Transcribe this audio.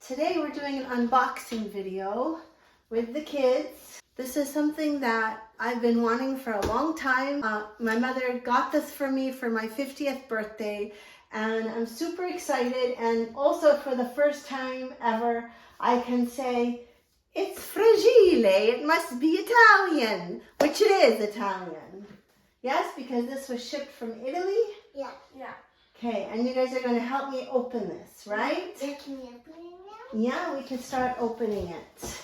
Today we're doing an unboxing video with the kids. This is something that I've been wanting for a long time. My mother got this for me for my 50th birthday and I'm super excited, and also for the first time ever I can say it's fragile, it must be Italian, which it is Italian. Yes, because this was shipped from Italy? Yeah. Okay, and you guys are going to help me open this, right? Yeah, can we open it now? Yeah, we can start opening it.